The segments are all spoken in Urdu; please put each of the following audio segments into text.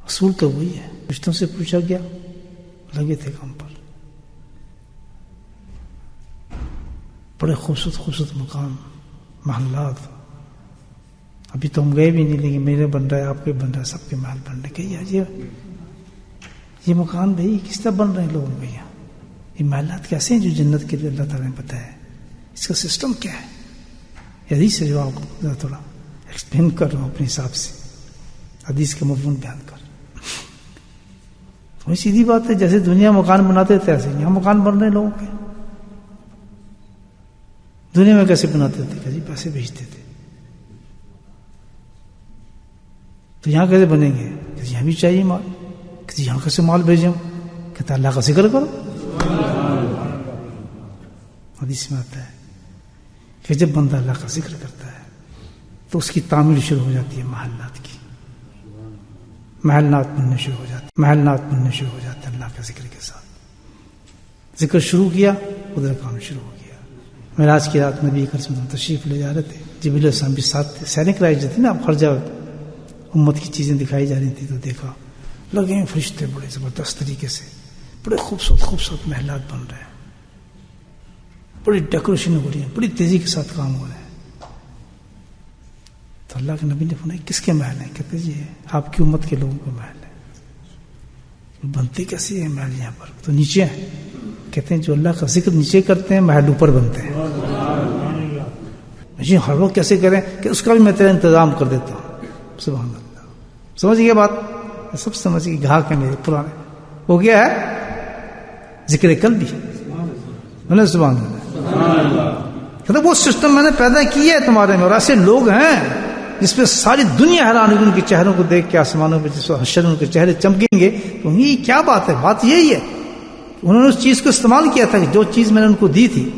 اصول تو وہی ہے. رشتوں سے پوچھا گیا، لگے تھے کام پر. بڑے خوبصورت خوبصورت مقام، محلات. ابھی تو ہم گئے بھی نہیں، لیکن میرے بن رہا ہے، آپ کے بن رہا ہے، سب کے محل بن رہے. کہ یہ مکان بھائی کس طرح بن رہے ہیں لوگوں کے یہاں؟ یہ محلات کیسے ہیں جو جنت کے لیے اللہ تعالیٰ نے بتایا ہے؟ اس کا سسٹم کیا ہے؟ حدیث سے جو آپ کو تھوڑا ایکسپلین کر رہا ہوں اپنے حساب سے، حدیث کا مفہوم بیان کر. وہی سیدھی بات ہے، جیسے دنیا مکان بناتے تھے ایسے یہاں مکان بن رہے ہیں لوگوں کے. دنیا میں کیسے بناتے تھے؟ کہ جی پیسے بھیجتے تھے. تو یہاں کیسے بنیں گے؟ کہ یہاں بھی چاہیے مال. کہ یہاں کیسے مال بھیجیں؟ کہتا اللہ کا ذکر کرو. حدیث میں آتا ہے کہ جب بندہ اللہ کا ذکر کرتا ہے تو اس کی تعمیر شروع ہو جاتی ہے محلات کی. محلات بننے شروع ہو جاتے، محلات بننے شروع ہو جاتے ہیں اللہ کے ذکر کے ساتھ. ذکر شروع کیا، ادھر کام شروع ہو گیا. معراج کی رات نبی کریم تشریف لے جا رہے تھے، جبریل السلام بھی ساتھ تھے. سیریں کرائی جاتی نا، خرجہ امت کی چیزیں دکھائی جا رہی تھی تو دیکھا لگے ہیں فرشتے بڑے زبردست طریقے سے، بڑے خوبصورت خوبصورت محلات بن رہے ہیں، بڑی ڈیکوریشن ہو رہی ہے، بڑی تیزی کے ساتھ کام ہو رہے ہیں. تو اللہ کے نبی نے فرمایا کس کے محل ہیں؟ کہتے جی آپ کی امت کے لوگوں کے محل ہیں. بنتے کیسے ہیں محل یہاں پر؟ تو نیچے ہیں. کہتے ہیں جو اللہ کا ذکر نیچے کرتے ہیں محل اوپر بنتے ہیں. جی ہر وقت کیسے کریں؟ کہ اس کا بھی میں تیرا انتظام کر دیتا ہوں. سبحان اللہ. سمجھ گئے بات؟ سب سمجھ گئے. گاہک ہیں میرے پرانے. وہ کیا ہے؟ ذکر قلبی. سبحان اللہ. کہتے وہ سسٹم میں نے پیدا کیا ہے تمہارے میں، اور ایسے لوگ ہیں جس پہ ساری دنیا حیران ہوگی ان کے چہروں کو دیکھ کے. آسمانوں پہ جس حشر ان کے چہرے چمکیں گے تو یہ کیا بات ہے؟ بات یہی ہے انہوں نے اس چیز کو استعمال کیا تھا کہ جو چیز میں نے ان کو دی تھی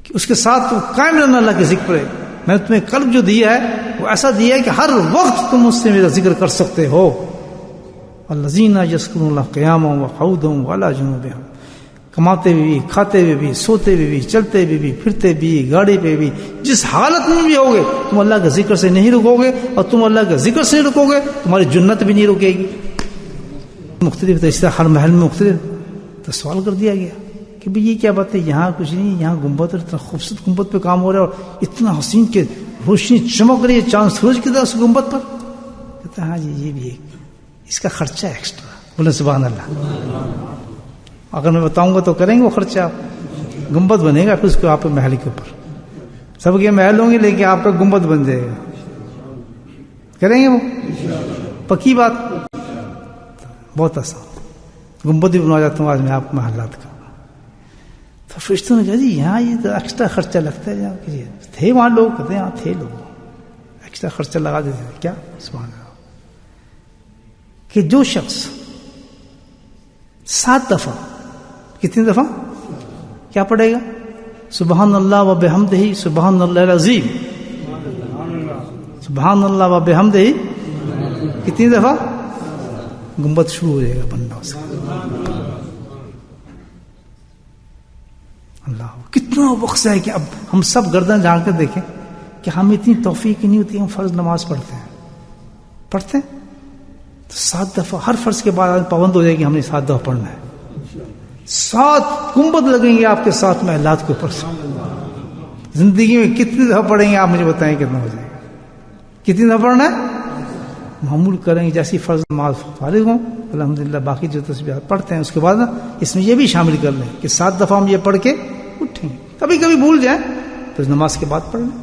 کہ اس کے ساتھ قائم رہنا اللہ کے ذکر ہے. میں نے تمہیں قلب جو دیا ہے وہ ایسا دیا ہے کہ ہر وقت تم اس سے میرا ذکر کر سکتے ہو. الذین یذکرون اللہ قیاما وقعودا وعلی جنوبہم. کماتے ہوئے بھی، کھاتے ہوئے بھی، سوتے ہوئے بھی، چلتے ہوئے بھی، پھرتے بھی، گاڑی پہ بھی، جس حالت میں بھی ہوگے تم اللہ کے ذکر سے نہیں رکو گے، اور تم اللہ کے ذکر سے نہیں رکو گے تمہاری جنت بھی نہیں رکے گی. مختلف تو اس طرح ہر محل میں مختلف. تو سوال کر دیا گیا کہ بھئی یہ کیا بات ہے؟ یہاں کچھ نہیں، یہاں گنبد، اتنا خوبصورت گنبد پہ کام ہو رہا ہے اور اتنا حسین کہ روشنی چمک رہی ہے چاند سورج کی طرح اس گنبد پر. کہتا ہاں جی یہ بھی ایک اس کا خرچہ ہے ایکسٹرا. بولے سبحان اللہ. اگر میں بتاؤں گا تو کریں گے وہ خرچہ. آپ گنبد بنے گا پھر اس کو آپ محل کے اوپر سب کے محل ہوں گے لیکن آپ کا گنبد بن جائے گا. کریں گے وہ پکی بات. بہت آسان. گنبد بھی بنوا جاتا ہوں آج میں آپ محلات کا. تو فرشتوں نے کہا جی یہاں یہ تو ایکسٹرا خرچہ لگتا ہے جہاں کہ تھے وہاں لوگ. کہتے ہیں ہاں تھے لوگ ایکسٹرا خرچہ لگا دیتے تھے. کیا؟ سبحان اللہ. کہ جو شخص 7 دفعہ، کتنی دفعہ کیا پڑھے گا؟ سبحان اللہ و بحمدہ، سبحان اللہ العظیم، سبحان اللہ و بحمدہ، کتنی دفعہ؟ گنبد شروع ہو جائے گا بننا اس کا. اللہ کتنا وقت ہے کہ اب ہم سب گردن جھاڑ کر دیکھیں کہ ہم اتنی توفیق نہیں ہوتی. ہم فرض نماز پڑھتے ہیں تو 7 دفعہ ہر فرض کے بعد پابند ہو جائے گی ہم نے 7 دفعہ پڑھنا ہے. 7 گنبد لگیں گے آپ کے ساتھ محلات کے اوپر سے. زندگی میں کتنی دفعہ پڑھیں گے آپ مجھے بتائیں کتنا ہو جائے گا؟ کتنی دفعہ پڑھنا ہے؟ معمول کریں گے جیسی فرض نماز فارغ ہوں الحمدللہ باقی جو تسبیحات پڑھتے ہیں اس کے بعد نا اس میں یہ بھی شامل کر لیں کہ 7 دفعہ ہم یہ پڑھ کے اٹھیں گے. کبھی کبھی بھول جائیں تو نماز کے بعد پڑھ لیں.